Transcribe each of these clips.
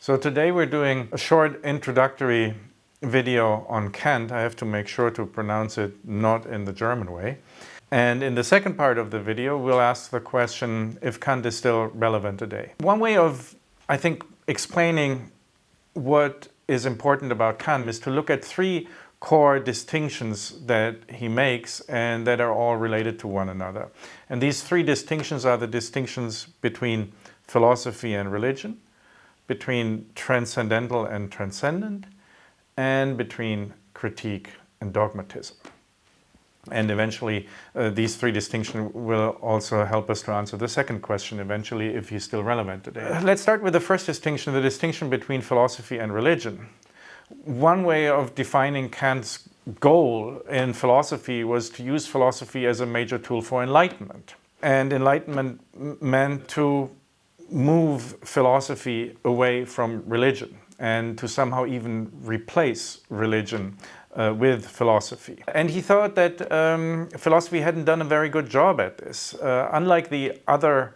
So today we're doing a short introductory video on Kant. I have to make sure to pronounce it not in the German way. And in the second part of the video, we'll ask the question if Kant is still relevant today. One way of, I think, explaining what is important about Kant is to look at three core distinctions that he makes and that are all related to one another. And these three distinctions are the distinctions between philosophy and religion, between transcendental and transcendent, and between critique and dogmatism. And eventually, these three distinctions will also help us to answer the second question, eventually, if he's still relevant today. Let's start with the first distinction, the distinction between philosophy and religion. One way of defining Kant's goal in philosophy was to use philosophy as a major tool for enlightenment. And enlightenment meant to move philosophy away from religion and to somehow even replace religion with philosophy. And he thought that philosophy hadn't done a very good job at this. Unlike the other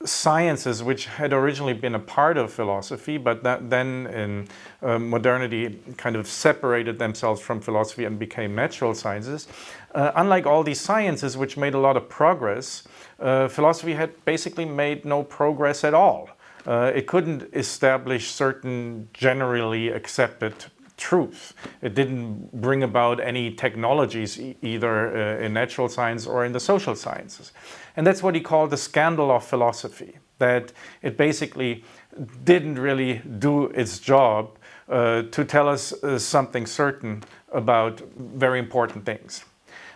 sciences which had originally been a part of philosophy, but that then in modernity kind of separated themselves from philosophy and became natural sciences. Unlike all these sciences which made a lot of progress, philosophy had basically made no progress at all. It couldn't establish certain generally accepted truth. It didn't bring about any technologies either in natural science or in the social sciences. And that's what he called the scandal of philosophy, that it basically didn't really do its job to tell us something certain about very important things.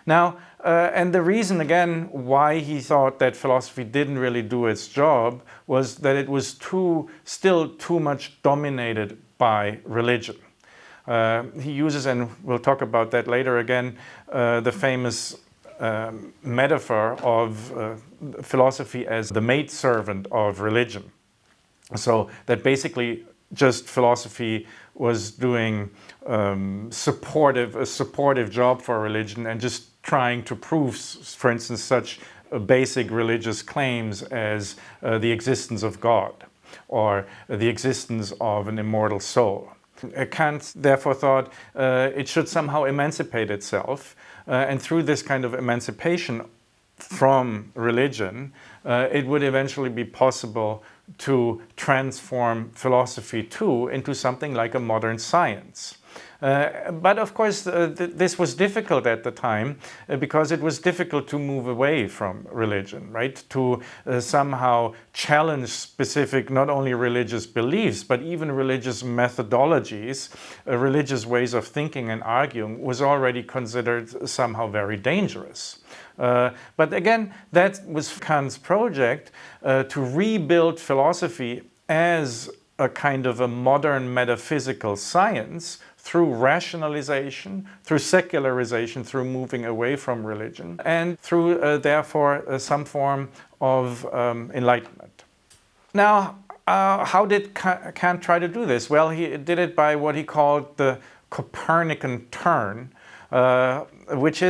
Now, and the reason again why he thought that philosophy didn't really do its job was that it was still too much dominated by religion. He uses, and we'll talk about that later again, the famous metaphor of philosophy as the maidservant of religion. So that basically just philosophy was doing a supportive job for religion and just trying to prove, for instance, such basic religious claims as the existence of God or the existence of an immortal soul. Kant therefore thought it should somehow emancipate itself, and through this kind of emancipation from religion, it would eventually be possible to transform philosophy too into something like a modern science. But of course, this was difficult at the time because it was difficult to move away from religion, right? To somehow challenge specific, not only religious beliefs, but even religious methodologies, religious ways of thinking and arguing was already considered somehow very dangerous. But again, that was Kant's project to rebuild philosophy as a kind of a modern metaphysical science through rationalization, through secularization, through moving away from religion, and through, therefore, some form of enlightenment. Now, how did Kant try to do this? Well, he did it by what he called the Copernican turn, which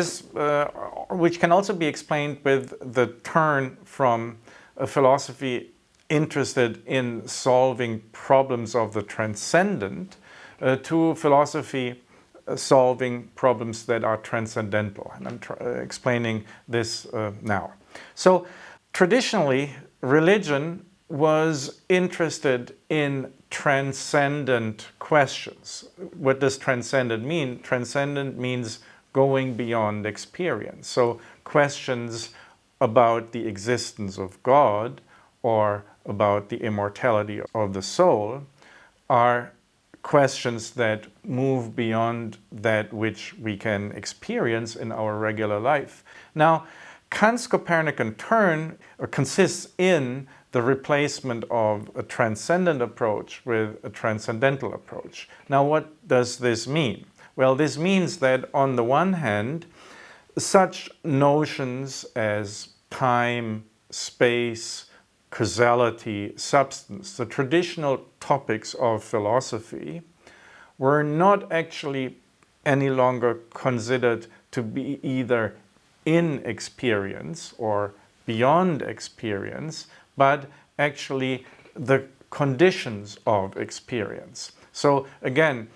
can also be explained with the turn from a philosophy interested in solving problems of the transcendent to philosophy solving problems that are transcendental. And I'm explaining this now. So traditionally, religion was interested in transcendent questions. What does transcendent mean? Transcendent means going beyond experience. So questions about the existence of God or about the immortality of the soul are questions that move beyond that which we can experience in our regular life. Now, Kant's Copernican turn consists in the replacement of a transcendent approach with a transcendental approach. Now, what does this mean? Well, this means that on the one hand, such notions as time, space, causality, substance, the traditional topics of philosophy, were not actually any longer considered to be either in experience or beyond experience, but actually the conditions of experience. So again,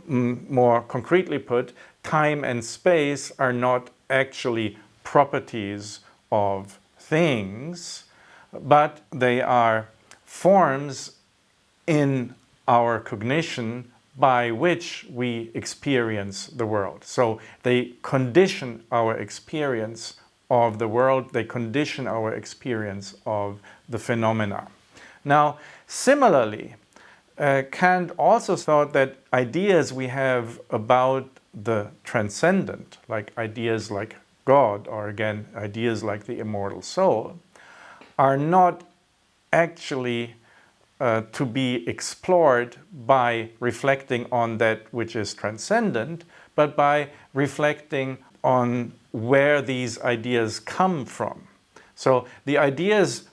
more concretely put, time and space are not actually properties of things, but they are forms in our cognition by which we experience the world. So they condition our experience of the world, they condition our experience of the phenomena. Now, similarly, Kant also thought that ideas we have about the transcendent, like ideas like God, or again, ideas like the immortal soul, are not actually to be explored by reflecting on that which is transcendent, but by reflecting on where these ideas come from. So the ideas,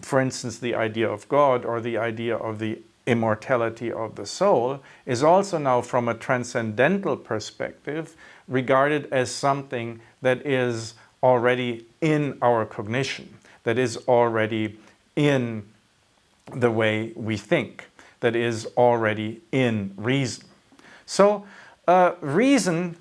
for instance, the idea of God or the idea of the immortality of the soul, is also now from a transcendental perspective regarded as something that is already in our cognition, that is already in the way we think, that is already in reason. So reason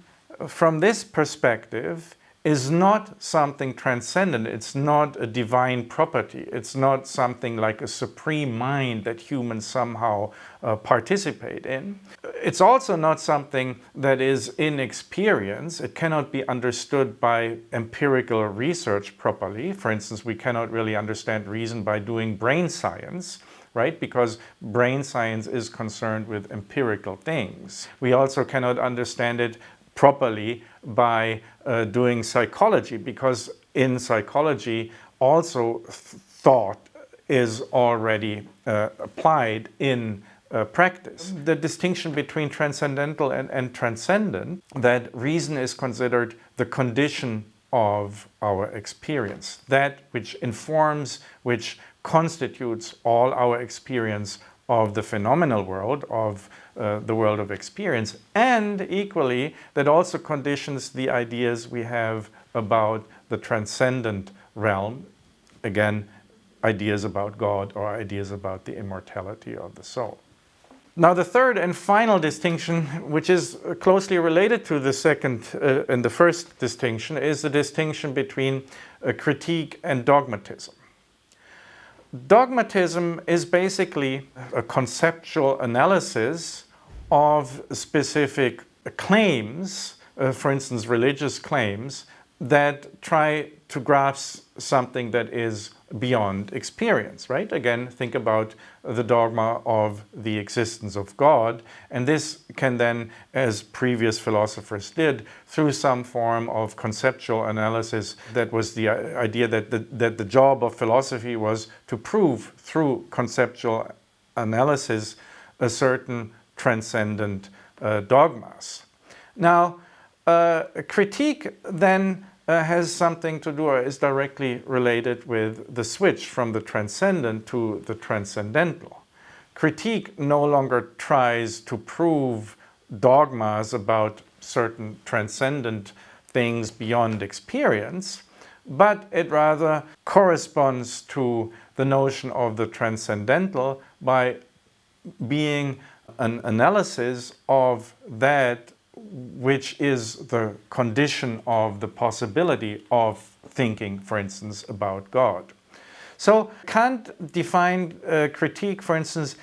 from this perspective is not something transcendent, it's not a divine property, it's not something like a supreme mind that humans somehow participate in. It's also not something that is in experience, it cannot be understood by empirical research properly. For instance, we cannot really understand reason by doing brain science, right? Because brain science is concerned with empirical things. We also cannot understand it properly by doing psychology, because in psychology also thought is already applied in practice. The distinction between transcendental and transcendent, that reason is considered the condition of our experience, that which informs, which constitutes all our experience of the phenomenal world, of the world of experience, and equally that also conditions the ideas we have about the transcendent realm, again, ideas about God or ideas about the immortality of the soul. Now the third and final distinction, which is closely related to the second and the first distinction, is the distinction between critique and dogmatism. Dogmatism is basically a conceptual analysis of specific claims, for instance, religious claims, that try to grasp something that is beyond experience, right? Again, think about the dogma of the existence of God, and this can then, as previous philosophers did, through some form of conceptual analysis, that was the idea that the job of philosophy was to prove through conceptual analysis a certain transcendent dogmas. Now, critique then has something to do, or is directly related with the switch from the transcendent to the transcendental. Critique no longer tries to prove dogmas about certain transcendent things beyond experience, but it rather corresponds to the notion of the transcendental by being an analysis of that which is the condition of the possibility of thinking, for instance, about God. So Kant defined critique, for instance,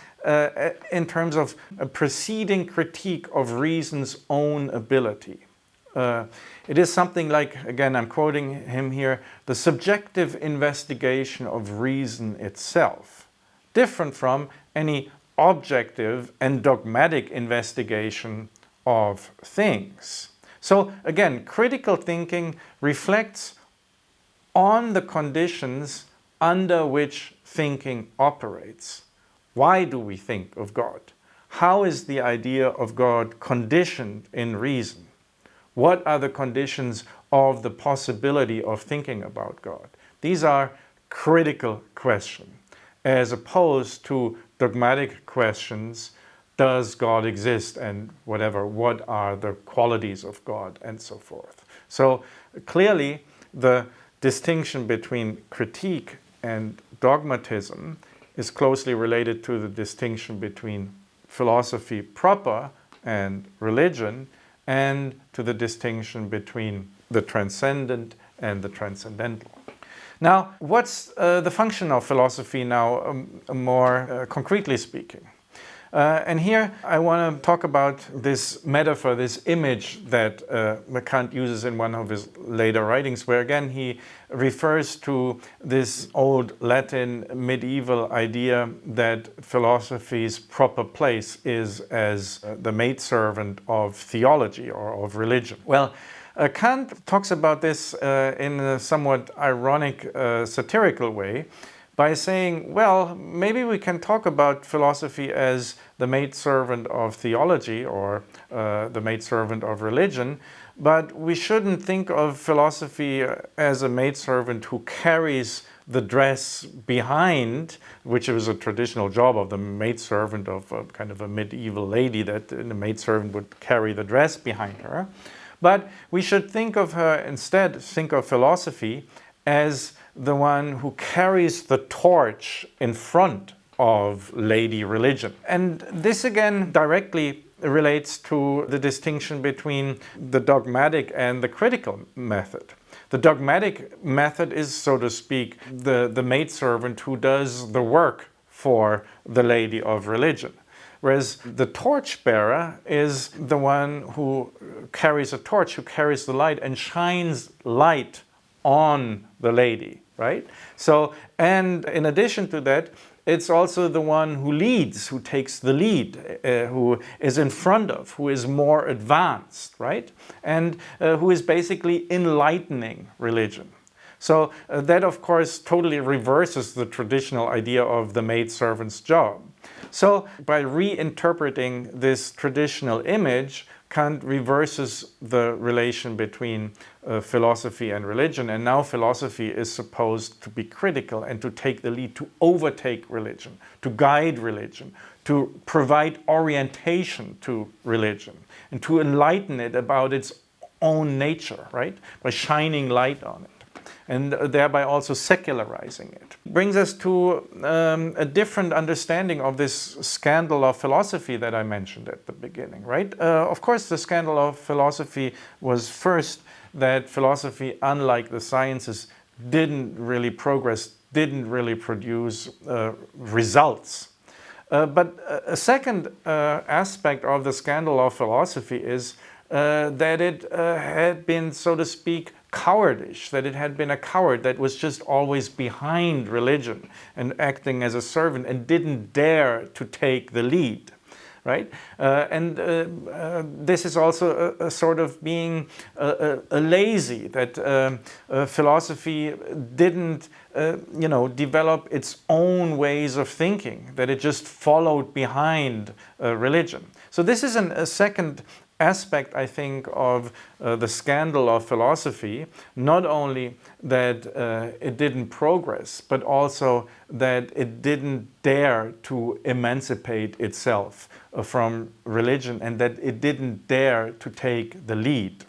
in terms of a preceding critique of reason's own ability. It is something like, again, I'm quoting him here, the subjective investigation of reason itself, different from any objective and dogmatic investigation of things. So again, critical thinking reflects on the conditions under which thinking operates. Why do we think of God? How is the idea of God conditioned in reason? What are the conditions of the possibility of thinking about God? These are critical questions, as opposed to dogmatic questions. Does God exist, and whatever, what are the qualities of God, and so forth. So clearly the distinction between critique and dogmatism is closely related to the distinction between philosophy proper and religion, and to the distinction between the transcendent and the transcendental. Now, what's the function of philosophy now, more concretely speaking? And here I want to talk about this metaphor, this image that Kant uses in one of his later writings, where again he refers to this old Latin medieval idea that philosophy's proper place is as the maidservant of theology or of religion. Well, Kant talks about this in a somewhat ironic, satirical way, by saying, well, maybe we can talk about philosophy as the maidservant of theology or the maidservant of religion, but we shouldn't think of philosophy as a maidservant who carries the dress behind, which was a traditional job of the maidservant of a kind of a medieval lady, that the maidservant would carry the dress behind her. But we should think of philosophy as the one who carries the torch in front of lady religion. And this again directly relates to the distinction between the dogmatic and the critical method. The dogmatic method is, so to speak, the maidservant who does the work for the lady of religion. Whereas the torchbearer is the one who carries a torch, who carries the light and shines light on the lady, right? So, and in addition to that, it's also the one who leads, who takes the lead, who is in front of, who is more advanced, right? And who is basically enlightening religion. So that, of course, totally reverses the traditional idea of the maidservant's job. So by reinterpreting this traditional image, Kant reverses the relation between philosophy and religion, and now philosophy is supposed to be critical and to take the lead, to overtake religion, to guide religion, to provide orientation to religion, and to enlighten it about its own nature, right? By shining light on it, and thereby also secularizing it. Brings us to a different understanding of this scandal of philosophy that I mentioned at the beginning, right? Of course, the scandal of philosophy was first that philosophy, unlike the sciences, didn't really progress, didn't really produce results. But a second aspect of the scandal of philosophy is that it had been, so to speak, cowardish, that it had been a coward that was just always behind religion and acting as a servant and didn't dare to take the lead, right? This is also a sort of being a lazy, that philosophy didn't develop its own ways of thinking, that it just followed behind religion. So this is a second aspect, I think, of the scandal of philosophy, not only that it didn't progress, but also that it didn't dare to emancipate itself from religion, and that it didn't dare to take the lead.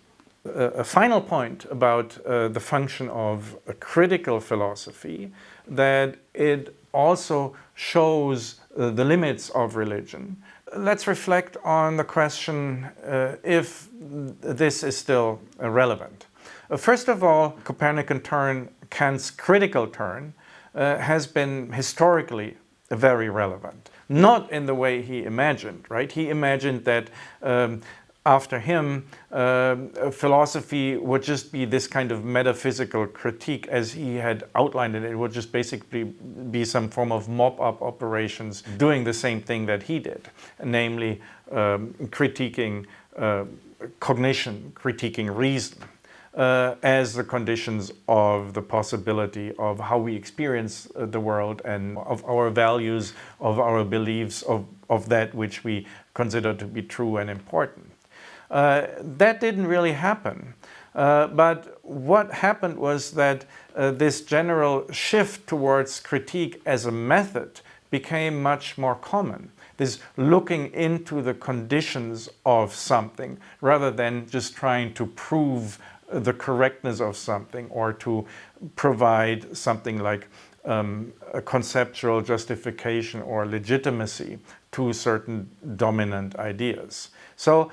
A final point about the function of a critical philosophy, that it also shows the limits of religion. Let's reflect on the question if this is still relevant. First of all, Copernican turn, Kant's critical turn, has been historically very relevant. Not in the way he imagined, right? He imagined that after him, philosophy would just be this kind of metaphysical critique as he had outlined it. It would just basically be some form of mop-up operations doing the same thing that he did, namely critiquing cognition, critiquing reason as the conditions of the possibility of how we experience the world and of our values, of our beliefs, of that which we consider to be true and important. That didn't really happen. But what happened was that this general shift towards critique as a method became much more common. This looking into the conditions of something rather than just trying to prove the correctness of something or to provide something like a conceptual justification or legitimacy to certain dominant ideas. So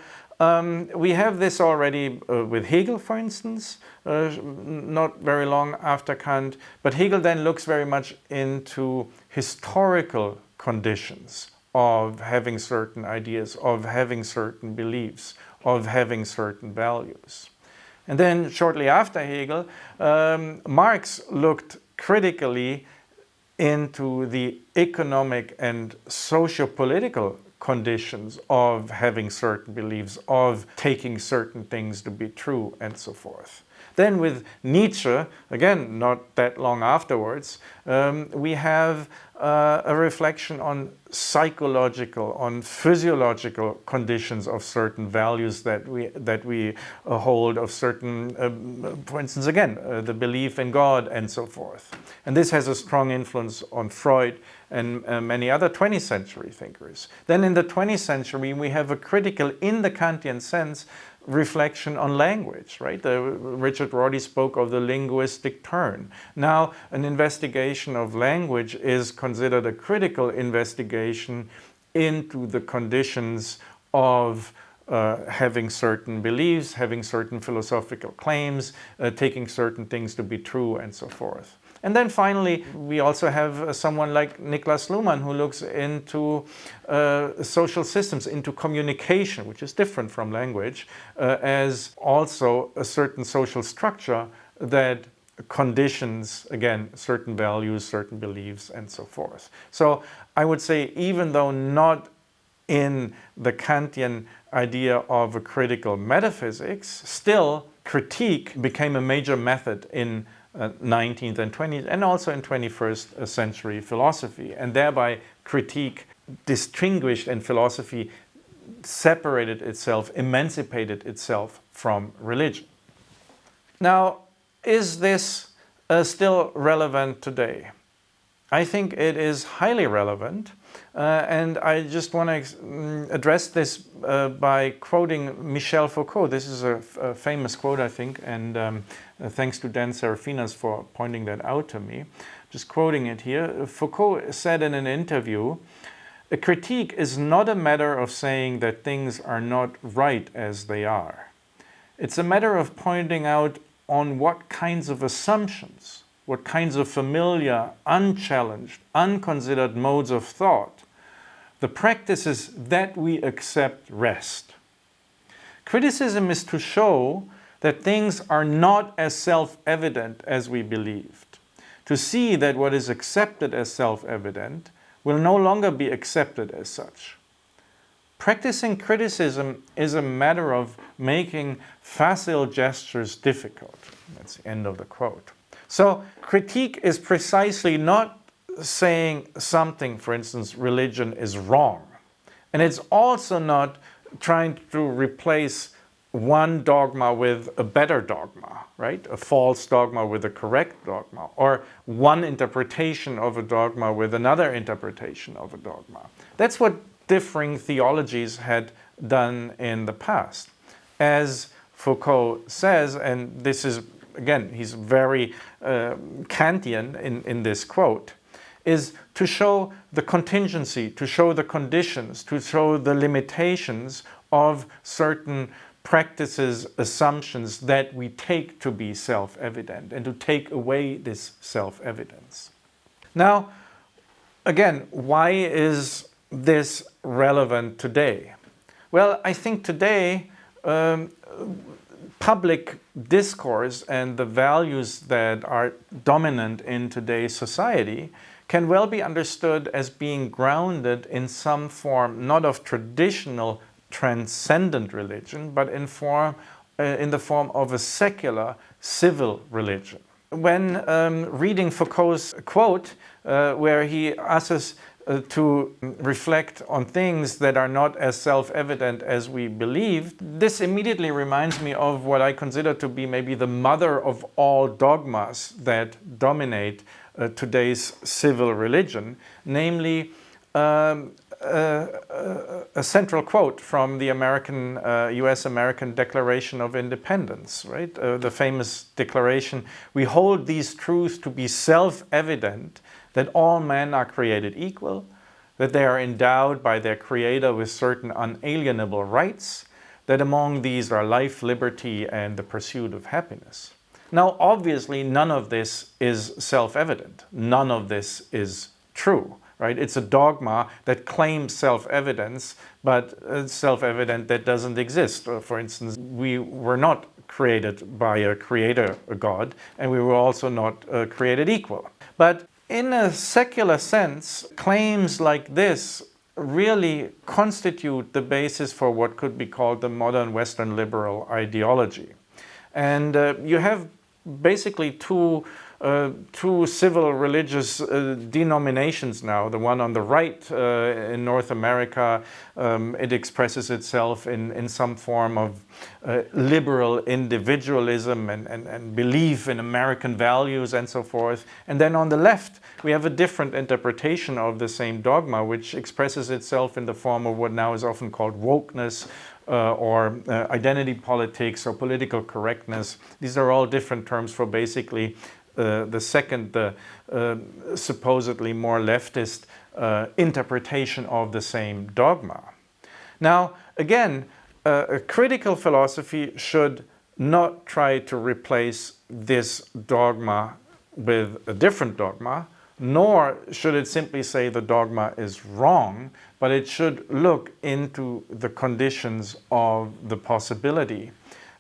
we have this already with Hegel, for instance, not very long after Kant, but Hegel then looks very much into historical conditions of having certain ideas, of having certain beliefs, of having certain values. And then shortly after Hegel, Marx looked critically into the economic and socio-political conditions of having certain beliefs, of taking certain things to be true, and so forth. Then with Nietzsche, again, not that long afterwards, we have a reflection on psychological, on physiological conditions of certain values that we hold, of certain, for instance, again, the belief in God and so forth. And this has a strong influence on Freud and many other 20th century thinkers. Then in the 20th century, we have a critical, in the Kantian sense, reflection on language, right? Richard Rorty spoke of the linguistic turn. Now, an investigation of language is considered a critical investigation into the conditions of having certain beliefs, having certain philosophical claims, taking certain things to be true, and so forth. And then finally, we also have someone like Niklas Luhmann, who looks into social systems, into communication, which is different from language, as also a certain social structure that conditions, again, certain values, certain beliefs, and so forth. So I would say, even though not in the Kantian idea of a critical metaphysics, still critique became a major method in 19th and 20th and also in 21st century philosophy, and thereby critique distinguished and philosophy separated itself, emancipated itself from religion. Now, is this still relevant today? I think it is highly relevant, and I just want to address this by quoting Michel Foucault. This is a famous quote, I think, and thanks to Dan Serafinas for pointing that out to me. Just quoting it here, Foucault said in an interview, "A critique is not a matter of saying that things are not right as they are. It's a matter of pointing out on what kinds of assumptions, what kinds of familiar, unchallenged, unconsidered modes of thought, the practices that we accept rest. Criticism is to show that things are not as self-evident as we believed, to see that what is accepted as self-evident will no longer be accepted as such. Practicing criticism is a matter of making facile gestures difficult." That's the end of the quote. So critique is precisely not saying something, for instance, religion is wrong. And it's also not trying to replace one dogma with a better dogma, right? A false dogma with a correct dogma, or one interpretation of a dogma with another interpretation of a dogma. That's what differing theologies had done in the past. As Foucault says, and this is, again, he's very Kantian in this quote, is to show the contingency, to show the conditions, to show the limitations of certain practices, assumptions that we take to be self-evident, and to take away this self-evidence. Now, again, why is this relevant today? Well, I think today public discourse and the values that are dominant in today's society can well be understood as being grounded in some form, not of traditional transcendent religion, but in the form of a secular civil religion. When reading Foucault's quote, where he asks us to reflect on things that are not as self-evident as we believed, this immediately reminds me of what I consider to be maybe the mother of all dogmas that dominate today's civil religion, namely a central quote from the U.S.-American Declaration of Independence, right? The famous declaration, "We hold these truths to be self-evident, that all men are created equal, that they are endowed by their Creator with certain unalienable rights, that among these are life, liberty, and the pursuit of happiness." Now, obviously, none of this is self-evident. None of this is true, right? It's a dogma that claims self-evidence, but self-evident that doesn't exist. For instance, we were not created by a creator, a God, and we were also not created equal. But in a secular sense, claims like this really constitute the basis for what could be called the modern Western liberal ideology. And you have basically two civil religious denominations now. The one on the right in North America, it expresses itself in some form of liberal individualism and belief in American values and so forth. And then on the left, we have a different interpretation of the same dogma, which expresses itself in the form of what now is often called wokeness, or identity politics or political correctness. These are all different terms for basically the second, supposedly more leftist interpretation of the same dogma. Now, again, a critical philosophy should not try to replace this dogma with a different dogma, nor should it simply say the dogma is wrong, but it should look into the conditions of the possibility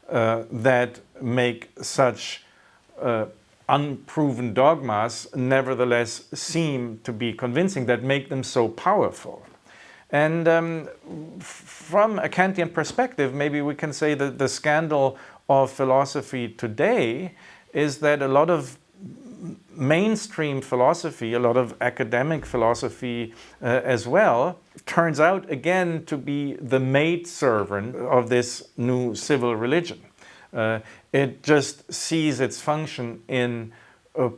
that make such unproven dogmas nevertheless seem to be convincing, that make them so powerful. And from a Kantian perspective, maybe we can say that the scandal of philosophy today is that a lot of mainstream philosophy, a lot of academic philosophy as well, turns out again to be the maidservant of this new civil religion. It just sees its function in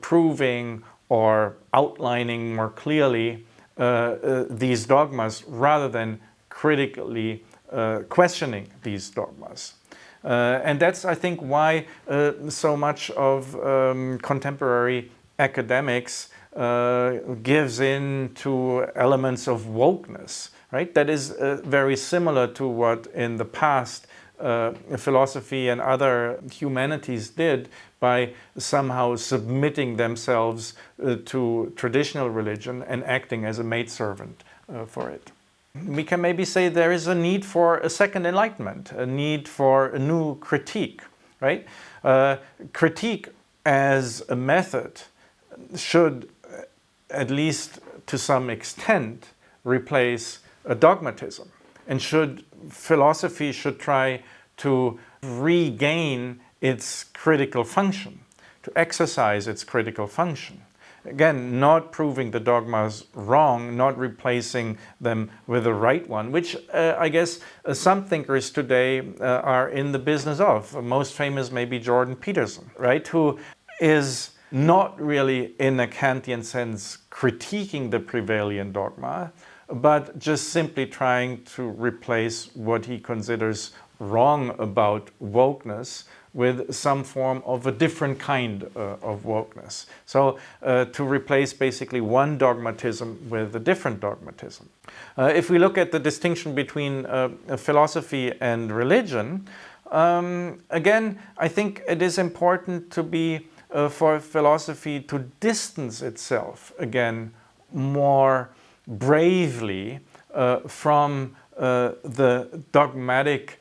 proving or outlining more clearly these dogmas rather than critically questioning these dogmas. And that's, I think, why so much of contemporary academics gives in to elements of wokeness, right? That is very similar to what in the past philosophy and other humanities did by somehow submitting themselves to traditional religion and acting as a maidservant for it. We can maybe say there is a need for a second enlightenment, a need for a new critique, right? Critique as a method should, at least to some extent, replace a dogmatism, and philosophy should try to regain its critical function, to exercise its critical function. Again, not proving the dogmas wrong, not replacing them with the right one, which I guess some thinkers today are in the business of. Most famous maybe Jordan Peterson, right? Who is not really in a Kantian sense critiquing the prevailing dogma, but just simply trying to replace what he considers wrong about wokeness with some form of a different kind of wokeness. So to replace basically one dogmatism with a different dogmatism. If we look at the distinction between philosophy and religion, again, I think it is important to be for philosophy to distance itself again more bravely from the dogmatic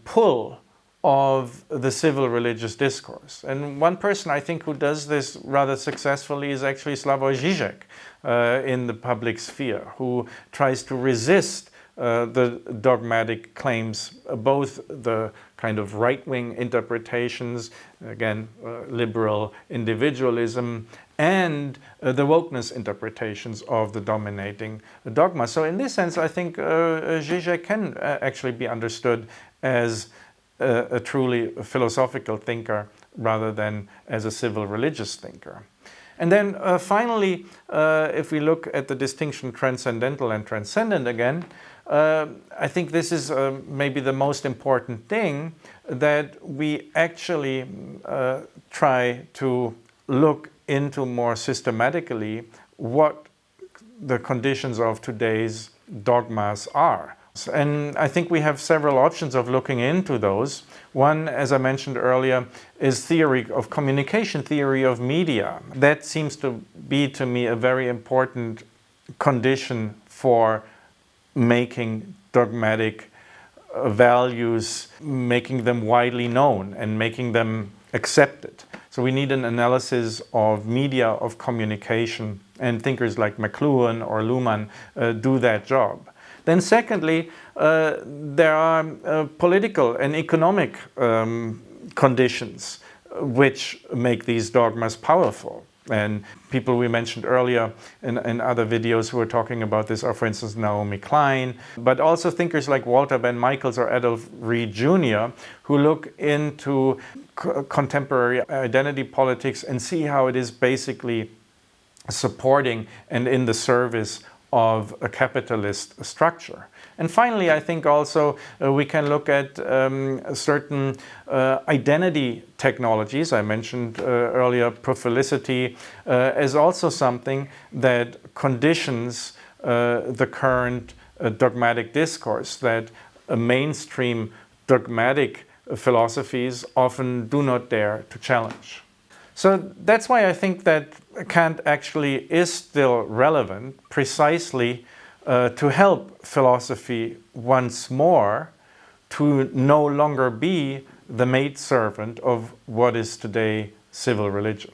pull of the civil religious discourse. And one person I think who does this rather successfully is actually Slavoj Žižek in the public sphere, who tries to resist the dogmatic claims, both the kind of right-wing interpretations, again, liberal individualism, and the wokeness interpretations of the dominating dogma. So in this sense, I think Žižek can actually be understood as a truly philosophical thinker rather than as a civil religious thinker. And then finally, if we look at the distinction transcendental and transcendent again, I think this is maybe the most important thing, that we actually try to look into more systematically what the conditions of today's dogmas are. And I think we have several options of looking into those. One, as I mentioned earlier, is theory of communication, theory of media. That seems to be, to me, a very important condition for making dogmatic values, making them widely known and making them accepted. So we need an analysis of media of communication, and thinkers like McLuhan or Luhmann do that job. Then secondly, there are political and economic conditions which make these dogmas powerful. And people we mentioned earlier in other videos who are talking about this are, for instance, Naomi Klein, but also thinkers like Walter Ben Michaels or Adolf Reed Jr., who look into contemporary identity politics and see how it is basically supporting and in the service of a capitalist structure. And finally, I think also we can look at certain identity technologies. I mentioned earlier prophelicity as also something that conditions the current dogmatic discourse, that mainstream dogmatic philosophies often do not dare to challenge. So that's why I think that Kant actually is still relevant, precisely to help philosophy once more to no longer be the maidservant of what is today civil religion.